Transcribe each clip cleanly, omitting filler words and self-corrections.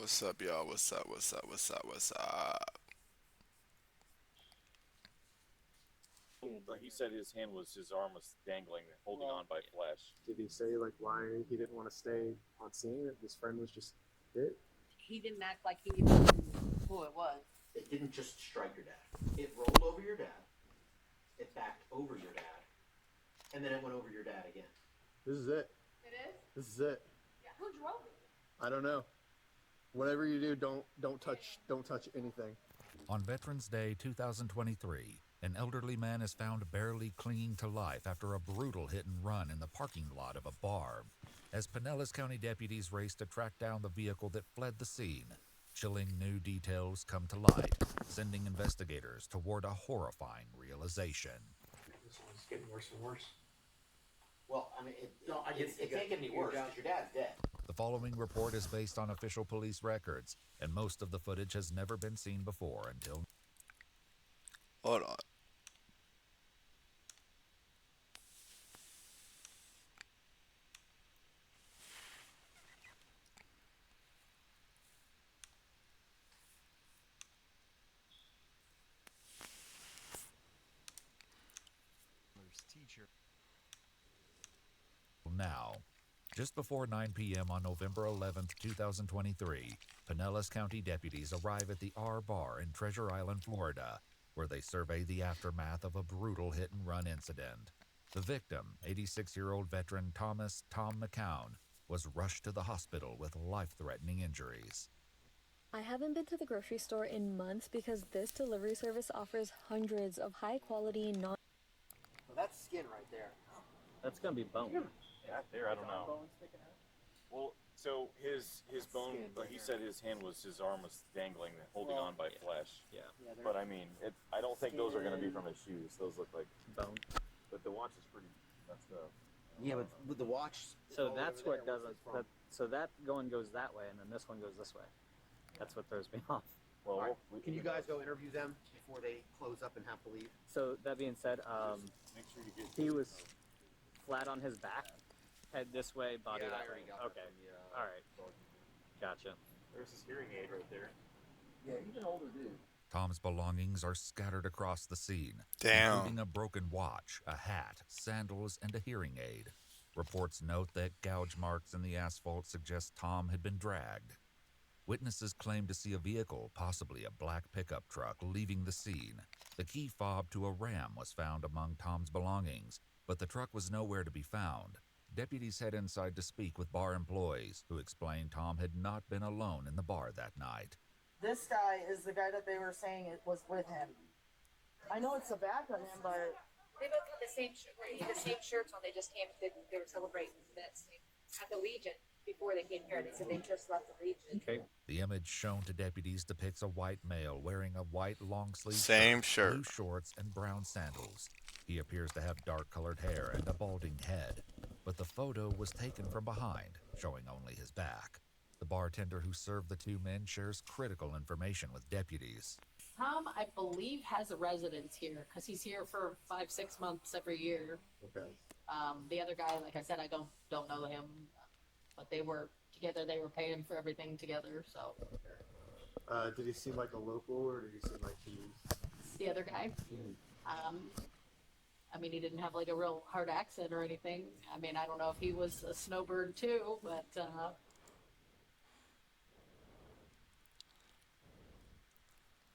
What's up, y'all? What's up? What's up? What's up? What's up? But he said his arm was dangling, holding on by flesh. Did he say like why he didn't want to stay on scene? If his friend was just hit? He didn't act like he even knew who it was. It didn't just strike your dad. It rolled over your dad. It backed over your dad, and then it went over your dad again. This is it. It is? This is it. Yeah. Who drove it? I don't know. Whatever you do, don't touch anything. On Veterans Day 2023, an elderly man is found barely clinging to life after a brutal hit and run in the parking lot of a bar. As Pinellas County deputies race to track down the vehicle that fled the scene, chilling new details come to light, sending investigators toward a horrifying realization. This one's getting worse and worse. Well, I mean, it can't get any worse because your dad's dead. The following report is based on official police records, and most of the footage has never been seen before until. Hold on. Now, just before 9 p.m. on November 11, 2023, Pinellas County deputies arrive at the R Bar in Treasure Island, Florida, where they survey the aftermath of a brutal hit-and-run incident. The victim, 86-year-old veteran Tom McCown, was rushed to the hospital with life-threatening injuries. I haven't been to the grocery store in months because this delivery service offers hundreds of high-quality, Well, that's skin right there. That's gonna be bone. Yeah, there. I don't know. Well, so his bone. He said his arm was dangling, holding on by flesh. Yeah. But I mean, I don't think those are gonna be from his shoes. Those look like bone. But the watch is pretty. That's the. Yeah, but with the watch. So that's what doesn't. So that going goes that way, and then this one goes this way. That's what throws me off. Well, right. Can you guys go interview them before they close up and have to leave? So that being said, Make sure you get. he was flat on his back, head this way, body that way. Okay. All right. Gotcha. There's his hearing aid right there. Yeah, he's an older dude. Tom's belongings are scattered across the scene, Damn. including a broken watch, a hat, sandals, and a hearing aid. Reports note that gouge marks in the asphalt suggest Tom had been dragged. Witnesses claim to see a vehicle, possibly a black pickup truck, leaving the scene. The key fob to a Ram was found among Tom's belongings, but the truck was nowhere to be found. Deputies head inside to speak with bar employees, who explained Tom had not been alone in the bar that night. This guy is the guy that they were saying it was with him. I know it's the back of him, but They both had the same shirts on. They just came. They were celebrating that at the Legion before they came here. They said they just left the Legion. Okay. The image shown to deputies depicts a white male wearing a white long-sleeve Same shirt. blue shorts, and brown sandals. He appears to have dark-colored hair and a balding head, but the photo was taken from behind, showing only his back. The bartender who served the two men shares critical information with deputies. Tom, I believe, has a residence here because he's here for 5-6 months every year. Okay. The other guy, like I said, I don't know him, but they were together. They were paying for everything together. So Did he seem like a local, or did he seem like he was? the other guy, I mean, he didn't have like a real hard accent or anything. I mean, I don't know if he was a snowbird too, but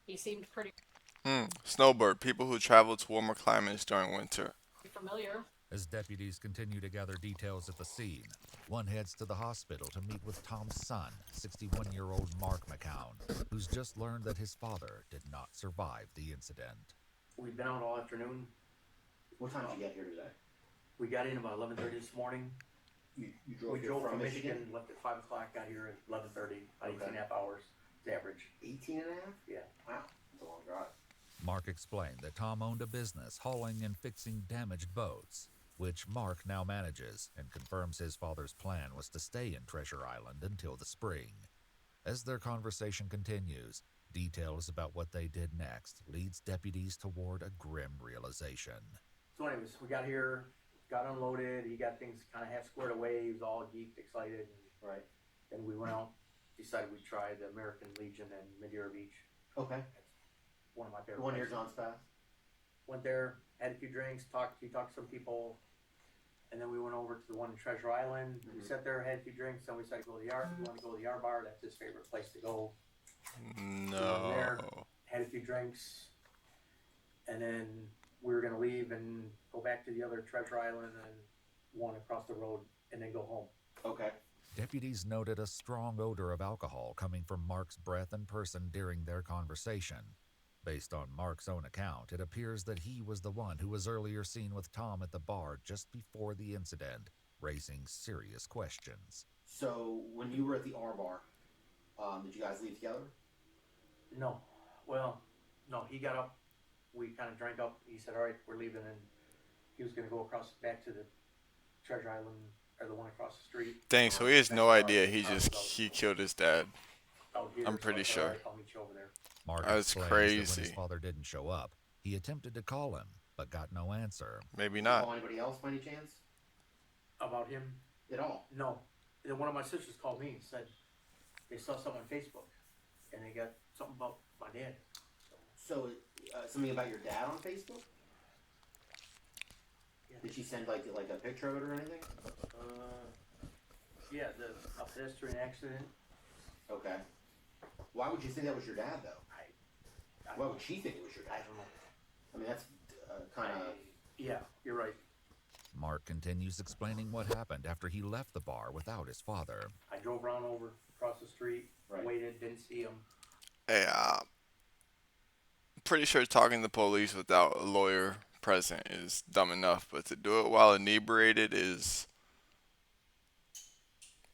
he seemed pretty Snowbird. People who travel to warmer climates during winter. familiar. As deputies continue to gather details at the scene, one heads to the hospital to meet with Tom's son, 61-year-old Mark McCown, who's just learned that his father did not survive the incident. We've been out all afternoon. What time did you get here today? We got in about 11:30 this morning. You We drove here drove from Michigan? left at 5 o'clock, got here at 11:30, about 18 and a half hours. It's average. 18 and a half? Yeah. Wow, that's a long drive. Mark explained that Tom owned a business hauling and fixing damaged boats, which Mark now manages, and confirms his father's plan was to stay in Treasure Island until the spring. As their conversation continues, details about what they did next leads deputies toward a grim realization. So anyways, we got here, got unloaded, he got things kind of half squared away, he was all geeked, excited. Right. Then we went out, decided we'd try the American Legion in Madeira Beach. Okay. That's one of my favorite. The one near places. John's Pass. Went there, had a few drinks, talked to some people, and then we went over to the one in Treasure Island. We sat there, had a few drinks, then we decided to go to the yard. We want to go to the yard bar. That's his favorite place to go. We went there, had a few drinks, and then we were gonna leave and go back to the other Treasure Island and one across the road, and then go home. Okay. Deputies noted a strong odor of alcohol coming from Mark's breath and person during their conversation. Based on Mark's own account, it appears that he was the one who was earlier seen with Tom at the bar just before the incident, raising serious questions. So when you were at the R bar, did you guys leave together? No. Well, no, he got up. We kind of drank up. He said, all right, we're leaving. And he was going to go across back to the Treasure Island, or the one across the street. Dang, so he has no idea he killed his dad. I'm pretty sure. All right, I'll meet you over there. Mark That's explains crazy. that when his father didn't show up, he attempted to call him, but got no answer. Maybe Did you not. call anybody else by any chance? About him? At all? No. Then one of my sisters called me and said they saw something on Facebook, and they got something about my dad. So something about your dad on Facebook? Yeah. Did she send like a picture of it or anything? Yeah, a pedestrian accident. Okay. Why would you think that was your dad though? Why would she think it was your dad? I don't know. I mean, that's kind of. Yeah, you're right. Mark continues explaining what happened after he left the bar without his father. I drove around over across the street, waited, didn't see him. Hey, pretty sure talking to police without a lawyer present is dumb enough, but to do it while inebriated is,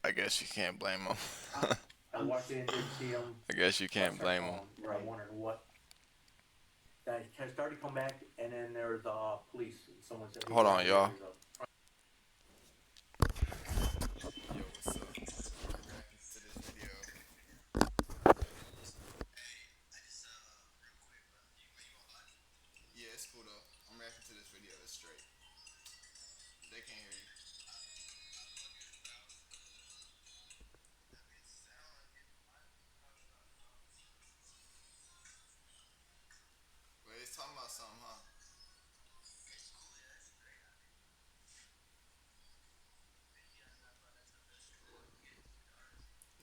I guess you can't blame him. I walked in, didn't see him. I guess you can't blame him. I wondered what. I started to come back, and then there was police. Someone said, Hold on, y'all. Yeah, it's cool though. I'm reacting to this video. It's straight. They can't hear you. Wait, it's talking about something, huh?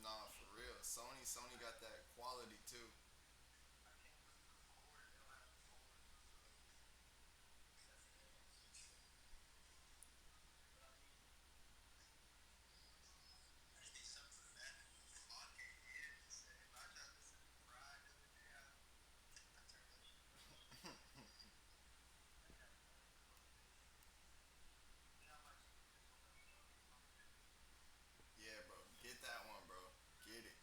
Nah, for real. Sony got that quality too. Yeah, bro. Get that one, bro. Get it.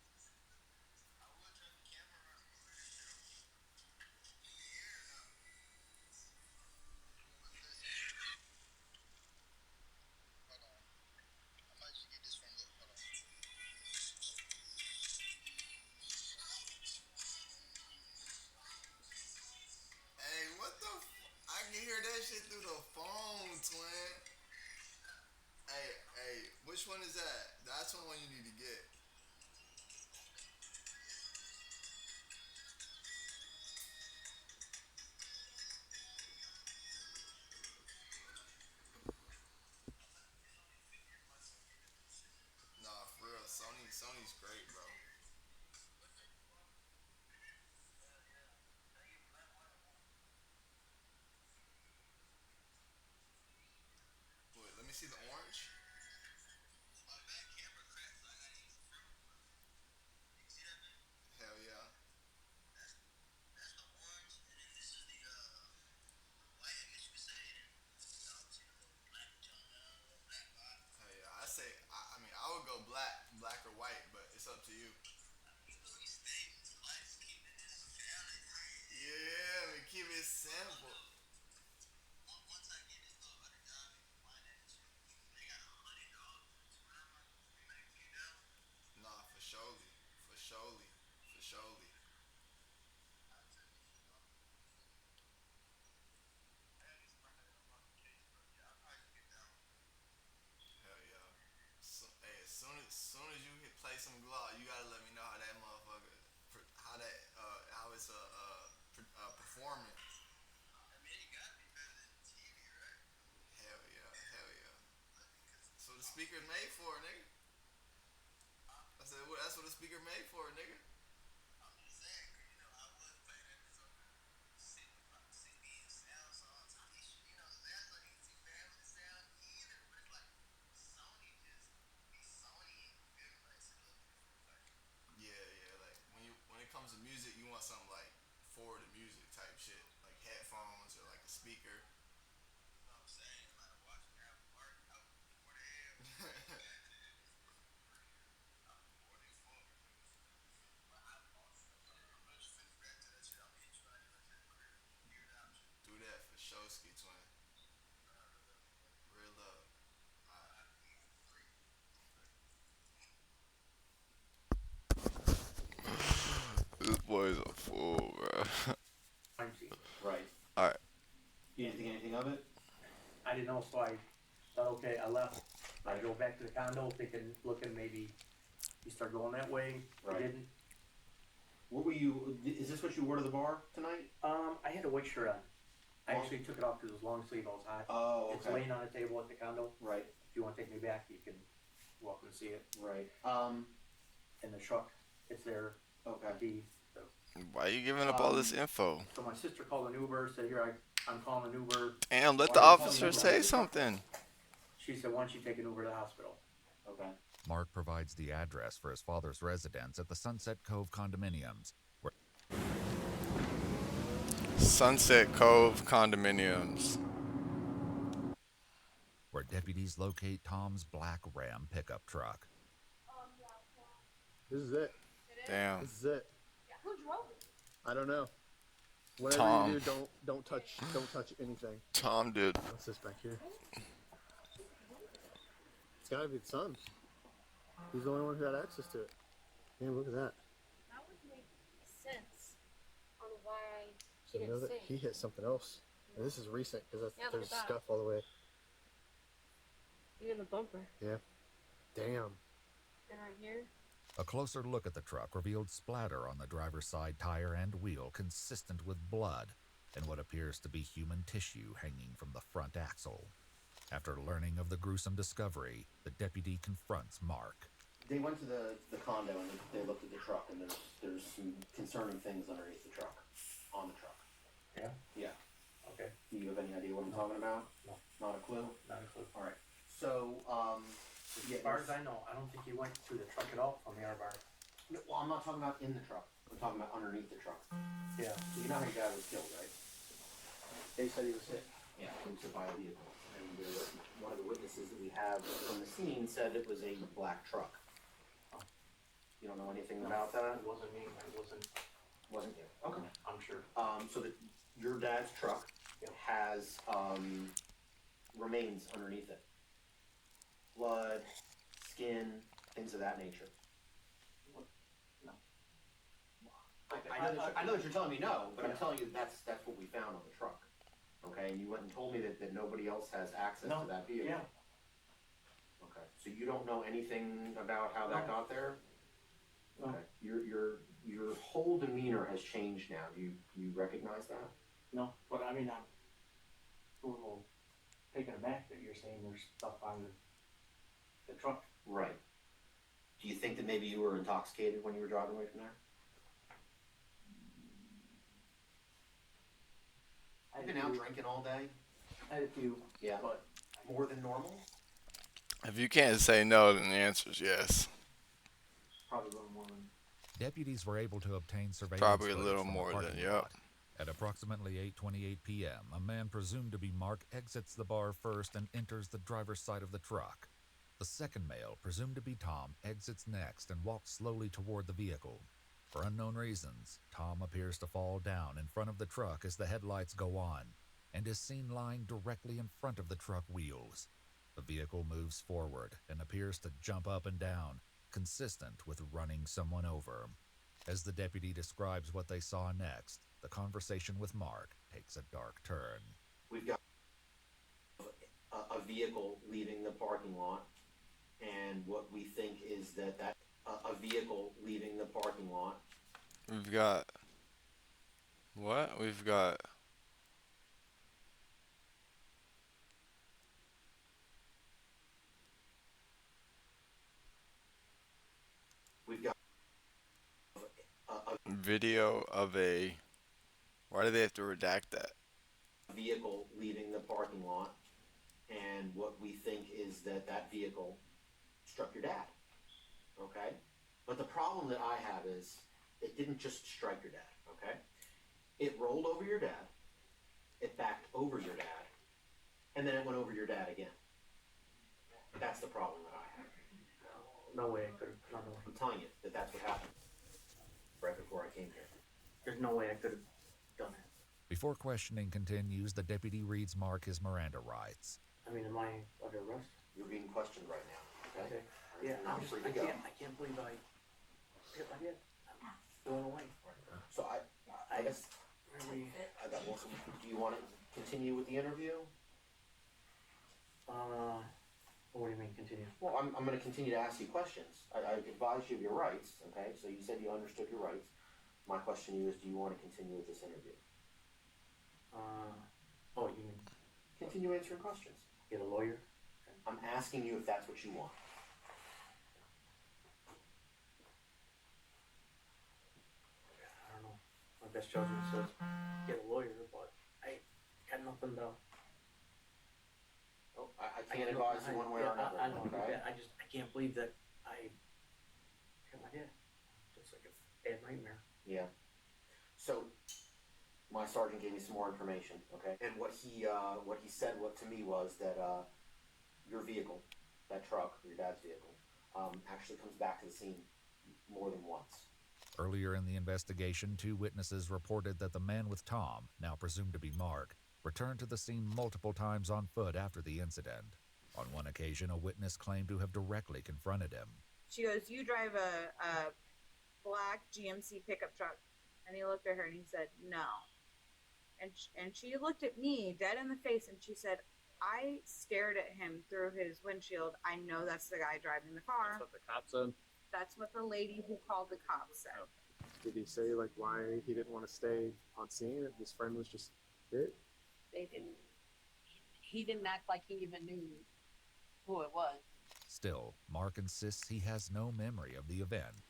Hey, what the? I can hear that shit through the phone, twin. Hey, which one is that? That's the one you need to get. Nah, for real, Sony's great, bro. Wait, let me see the orange. Hell yeah. Hell yeah. I mean, I would go black or white, but it's up to you. Yeah, I mean, keep it simple. Nah, for surely, for surely, for surely. Hell yeah. So, hey, as soon as you play some glove, you gotta let me know. speaker made for, nigga. Yeah, yeah. Like when it comes to music, you want something like for the music type shit, like headphones or like a speaker. Do that for Showski twin. Real love. This boy's a fool, bro. Right. All right. You didn't think anything of it? I didn't know, so I thought, okay, I left. I go back to the condo thinking, looking, maybe you start going that way. Right. I didn't. What were you? Is this what you wore to the bar tonight? I had a white shirt on. I actually took it off because it was long sleeve. I was hot. Oh, okay. It's laying on the table at the condo. Right. If you want to take me back, you can walk and see it. Right. In the truck, it's there. Okay. Why are you giving up all this info? So my sister called an Uber. Said, "Here, I'm calling an Uber." Damn, let Why the are you calling officer an Uber? say something. She said, "Why don't you take an Uber to the hospital?" Okay. Mark provides the address for his father's residence at the Sunset Cove condominiums, Sunset Cove condominiums. where deputies locate Tom's black Ram pickup truck. This is it. Damn. This is it. Who drove it? I don't know. Whatever Tom. you do, don't touch anything. Tom did. What's this back here? It's gotta be the son. He's the only one who had access to it. Yeah, look at that. That would make sense on why So you know that he hit something else. And this is recent because Yeah, look there's at that. scuff all the way. Even the bumper. Yeah. Damn. And right here. A closer look at the truck revealed splatter on the driver's side tire and wheel consistent with blood and what appears to be human tissue hanging from the front axle. After learning of the gruesome discovery, the deputy confronts Mark. They went to the condo and they looked at the truck, and there's some concerning things underneath the truck, on the truck. Yeah. Yeah. Okay. Do you have any idea what I'm talking about? No. Not a clue. Not a clue. All right. So, As far as I know, I don't think he went to the truck at all from the air bar. no, well, I'm not talking about in the truck. I'm talking about underneath the truck. Yeah. So you know how your dad was killed, right? They said he was hit. Yeah, he was hit by a vehicle. And one of the witnesses that we have from the scene said it was a black truck. You don't know anything about that? It wasn't me. It wasn't you? Okay. I'm sure. So that your dad's truck Yeah. has remains underneath it. Blood, skin, things of that nature. No. I know that you're telling me no, but I'm telling you that's what we found on the truck. Okay, and you went and told me that nobody else has access No. to that vehicle. Yeah. Okay, so you don't know anything about how that No. got there? No. Okay, your whole demeanor has changed now. Do you recognize that? No, but I mean, I'm a little taken aback that you're saying there's stuff on the truck. Right. Do you think that maybe you were intoxicated when you were driving away from there? You've been out drinking all day? I had a few. Yeah. But more than normal? If you can't say no, then the answer is yes. Probably a little more than... Deputies were able to obtain surveillance Probably a footage little from the more than, parking yep. lot. At approximately 8:28 p.m., a man presumed to be Mark exits the bar first and enters the driver's side of the truck. The second male, presumed to be Tom, exits next and walks slowly toward the vehicle. For unknown reasons, Tom appears to fall down in front of the truck as the headlights go on, and is seen lying directly in front of the truck wheels. The vehicle moves forward and appears to jump up and down, consistent with running someone over. As the deputy describes what they saw next, the conversation with Mark takes a dark turn. We've got a vehicle leaving the parking lot, and what we think is that a vehicle leaving the parking lot. We've got... What? We've got... We've got video of a. Why do they have to redact that? Vehicle leaving the parking lot, and what we think is that that vehicle struck your dad. Okay? But the problem that I have is it didn't just strike your dad. Okay? It rolled over your dad, it backed over your dad, and then it went over your dad again. That's the problem that I have. No way I could have. No way. I'm telling you that that's what happened right before I came here. There's no way I could have done it. Before questioning continues, the deputy reads Mark his Miranda rights. I mean, am I under arrest? You're being questioned right now. Okay? Yeah, Now you're free to go. I can't believe I hit my head. I'm going away. So I guess I got one. Do you want to continue with the interview? What do you mean continue? Well, I'm going to continue to ask you questions. I advised you of your rights. Okay, so you said you understood your rights. My question to you is, do you want to continue with this interview? You mean continue answering questions? Get a lawyer? I'm asking you if that's what you want. I don't know. My best judgment says get a lawyer, but I got nothing to. Oh, I can't advise you one way or another. I know. Okay? I can't believe that I hit my head. Just like a bad nightmare. Yeah. So my sergeant gave me some more information, okay? And what he said to me was that your vehicle, that truck, your dad's vehicle, actually comes back to the scene more than once. Earlier in the investigation, 2 witnesses reported that the man with Tom, now presumed to be Mark, returned to the scene multiple times on foot after the incident. On one occasion, a witness claimed to have directly confronted him. She goes, "You drive a black GMC pickup truck." And he looked at her and he said, "No." And she looked at me dead in the face and she said, "I stared at him through his windshield. I know that's the guy driving the car." That's what the cop said? That's what the lady who called the cops said. Did he say like why he didn't want to stay on scene? If his friend was just hit? They didn't. He didn't act like he even knew who it was. Still, Mark insists he has no memory of the event.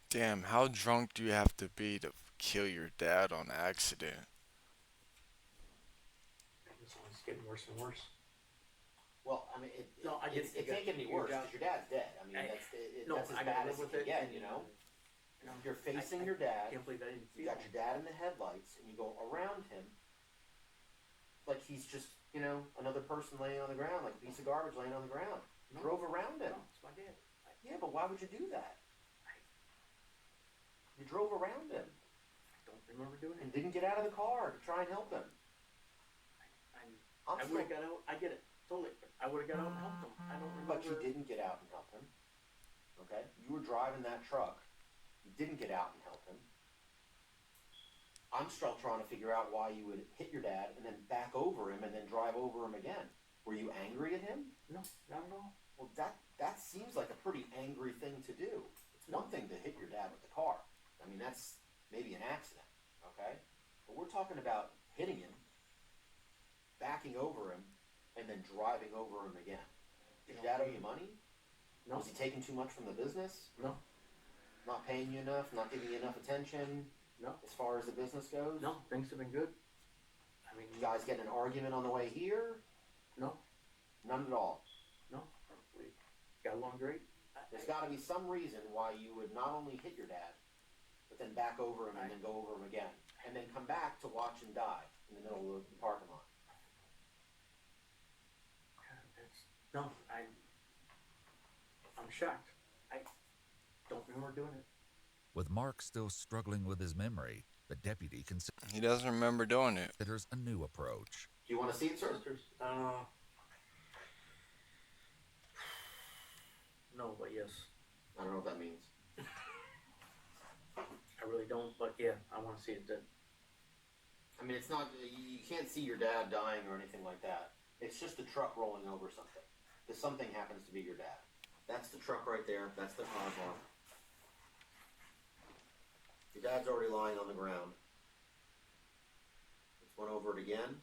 Damn, how drunk do you have to be to kill your dad on accident? It's always getting worse and worse. Well, I mean, it it can't get any worse because your dad's dead. I mean, that's as bad as it can get, you know? You're facing your dad, I can't believe I didn't you got your dad in the headlights, and you go around him like he's just, another person laying on the ground, like a piece of garbage laying on the ground. You drove around him. No, it's my dad. Yeah, but why would you do that? You drove around him. I don't remember doing it. And didn't get out of the car to try and help him. I would have got out. I get it. Totally. I would have got out and helped him. I don't remember. But you didn't get out and help him. Okay? You were driving that truck. You didn't get out and help him. I'm still trying to figure out why you would hit your dad and then back over him and then drive over him again. Were you angry at him? No, not at all. Well, that seems like a pretty angry thing to do. It's one thing to hit your dad with the car. I mean, that's maybe an accident, okay? But we're talking about hitting him, backing over him, and then driving over him again. Did your dad owe you money? No. Was he taking too much from the business? No. Not paying you enough? Not giving you enough attention? No. As far as the business goes? No, things have been good. I mean, You guys getting an argument on the way here? no, None at all. no. We got along great. There's got to be some reason why you would not only hit your dad, but then back over him and then go over him again. And then come back to watch him die in the middle of the parking lot. No, I'm shocked. I don't remember doing it. With Mark still struggling with his memory, the deputy He doesn't remember doing it. considers a new approach. Do you want to see it, sir? No, but yes. I don't know what that means. I really don't, but yeah, I want to see it. I mean, it's not, you can't see your dad dying or anything like that. It's just a truck rolling over something. Because something happens to be your dad. That's the truck right there. That's the car bar. Your dad's already lying on the ground. Let's run over it again.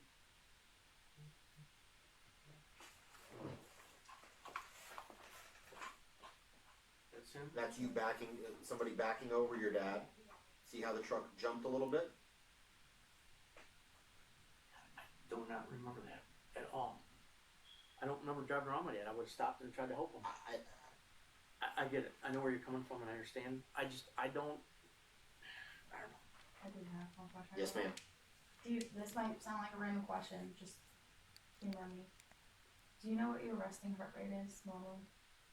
That's him? That's you backing, somebody backing over your dad. See how the truck jumped a little bit? I do not remember that at all. I don't remember driving around my dad. I would have stopped and tried to help him. I get it. I know where you're coming from and I understand. I don't know. I do have one question. Yes, ma'am. This might sound like a random question, just humor me. Do you know what your resting heart rate is normally?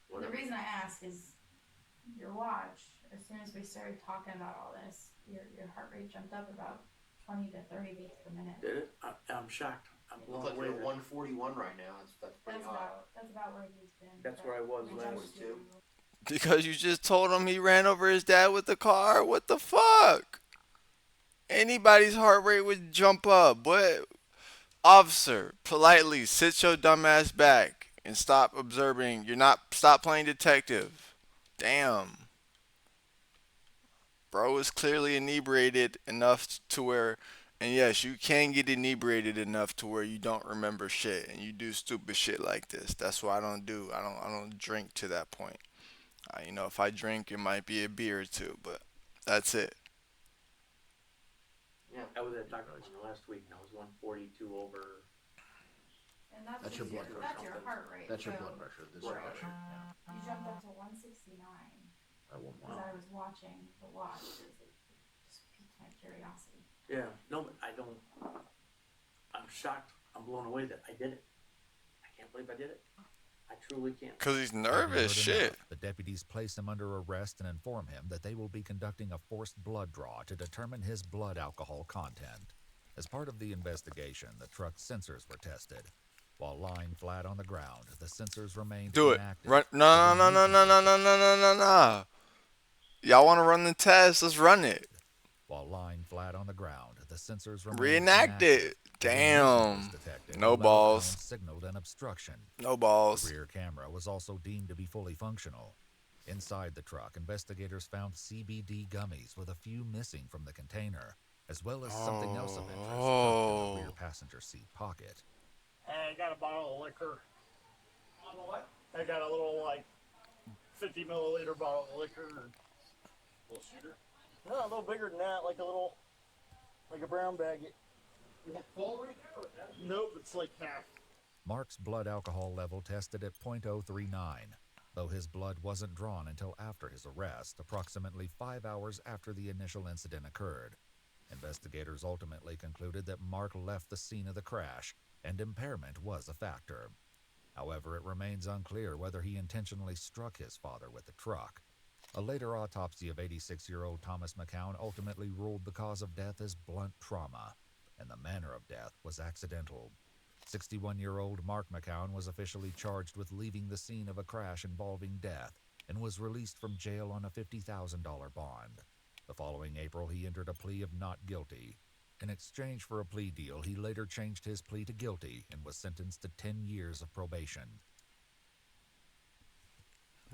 The reason I ask is your watch, as soon as we started talking about all this, your heart rate jumped up about 20 to 30 beats per minute. Did it? I'm shocked. I'm Look like you're at 141 right now. That's pretty high. That's about where he's been. That's where I was last. 142. Because you just told him he ran over his dad with the car? What the fuck? Anybody's heart rate would jump up. What? Officer, politely sit your dumb ass back and stop observing. Stop playing detective. Damn. Bro is clearly inebriated enough to where, and yes, you can get inebriated enough to where you don't remember shit and you do stupid shit like this. That's what I don't do. I don't drink to that point. If I drink, it might be a beer or two, but that's it. Yeah, I was at Dr. last week and I was 142 over. And that's your blood pressure. That's your heart rate. That's your so- blood pressure. This is pressure. You jumped up to 169. Because I was watching the watch. It just piqued my curiosity. Yeah, no, but I'm shocked. I'm blown away that I did it. I can't believe I did it. I truly can't. Because he's nervous, shit. The deputies place him under arrest and inform him that they will be conducting a forced blood draw to determine his blood alcohol content. As part of the investigation, the truck's sensors were tested. While lying flat on the ground, the sensors remained Do it. inactive. Run. No. Y'all want to run the test? Let's run it. While lying flat on the ground, the sensors remained Reenact inactive. it. Damn. No balls. Signaled an obstruction. No balls. The rear camera was also deemed to be fully functional. Inside the truck, investigators found CBD gummies with a few missing from the container, as well as something else of interest in the rear passenger seat pocket. I got a bottle of liquor. What? I got a little 50 milliliter bottle of liquor. A little shooter? No, a little bigger than that, like a brown bag. Full right there? Nope, it's like half. Mark's blood alcohol level tested at .039, though his blood wasn't drawn until after his arrest, approximately 5 hours after the initial incident occurred. Investigators ultimately concluded that Mark left the scene of the crash, and impairment was a factor. However, it remains unclear whether he intentionally struck his father with the truck. A later autopsy of 86-year-old Thomas McCown ultimately ruled the cause of death as blunt trauma, and the manner of death was accidental. 61-year-old Mark McCown was officially charged with leaving the scene of a crash involving death and was released from jail on a $50,000 bond. The following April, he entered a plea of not guilty. In exchange for a plea deal, he later changed his plea to guilty and was sentenced to 10 years of probation.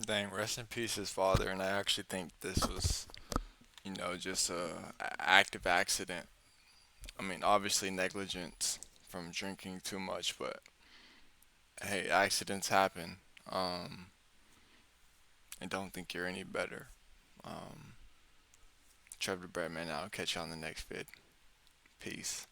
Dang, rest in peace, his father. And I actually think this was, just a active accident. I mean, obviously negligence from drinking too much, but hey, accidents happen. I don't think you're any better. TrevTheBreadman, I'll catch you on the next vid. Peace.